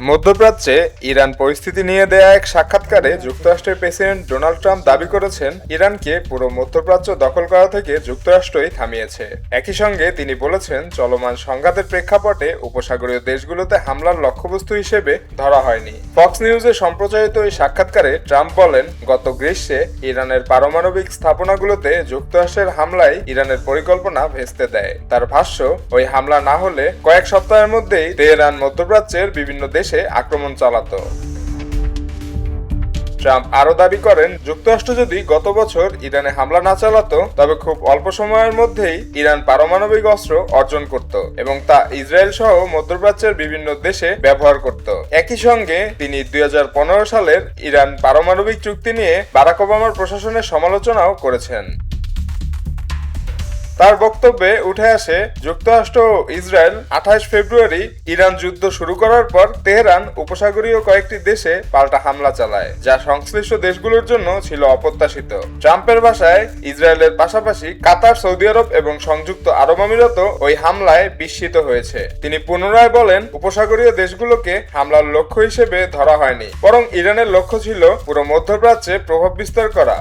মধ্যপ্রাচ্যে ইরান পরিস্থিতি নিয়ে দেয়া এক সাক্ষাৎকারে যুক্তরাষ্ট্রের প্রেসিডেন্ট ডোনাল্ড ট্রাম্প দাবি করেছেন, ইরানকে পুরো মধ্যপ্রাচ্য দখল করা থেকে যুক্তরাষ্ট্রই থামিয়েছে। একই সঙ্গে তিনি বলেছেন, চলমান সংঘাতের প্রেক্ষাপটে উপসাগরীয় দেশগুলোতে হামলার লক্ষ্যবস্তু হিসেবে ধরা হয়নি। ফক্স নিউজে সম্প্রচারিত এই সাক্ষাৎকারে ট্রাম্প বলেন, গত গ্রীষ্মে ইরানের পারমাণবিক স্থাপনাগুলোতে যুক্তরাষ্ট্রের হামলায় ইরানের পরিকল্পনা ভেস্তে দেয়। তার ভাষ্য, ওই হামলা না হলে কয়েক সপ্তাহের মধ্যেই তেহরান মধ্যপ্রাচ্যের বিভিন্ন দেশে আক্রমণ চালাতো। ট্রাম্প আরও দাবি করেন, যুক্তরাষ্ট্র যদি গত বছর ইরানে হামলা না চালাতো তবে খুব অল্প সময়ের মধ্যেই ইরান পারমাণবিক অস্ত্র অর্জন করত এবং তা ইসরায়েল সহ মধ্যপ্রাচ্যের বিভিন্ন দেশে ব্যবহার করত। একই সঙ্গে তিনি 2015 সালের ইরান পারমাণবিক চুক্তি নিয়ে বারাক ওবামার প্রশাসনের সমালোচনাও করেছেন। তার বক্তব্যে উঠে আসে, যুক্তরাষ্ট্র ও ইসরায়েল 28 ফেব্রুয়ারি ইরান যুদ্ধ শুরু করার পর তেহরান উপসাগরীয় কয়েকটি দেশে পাল্টা হামলা চালায়, যা সংশ্লিষ্ট দেশগুলোর জন্য ছিল অপ্রত্যাশিত। ট্রাম্পের ভাষায়, ইসরায়েলের পাশাপাশি কাতার, সৌদি আরব এবং সংযুক্ত আরব আমিরাতও ওই হামলায় বিস্মিত হয়েছে। তিনি পুনরায় বলেন, উপসাগরীয় দেশগুলোকে হামলার লক্ষ্য হিসেবে ধরা হয়নি, বরং ইরানের লক্ষ্য ছিল পুরো মধ্যপ্রাচ্যে প্রভাব বিস্তার করা।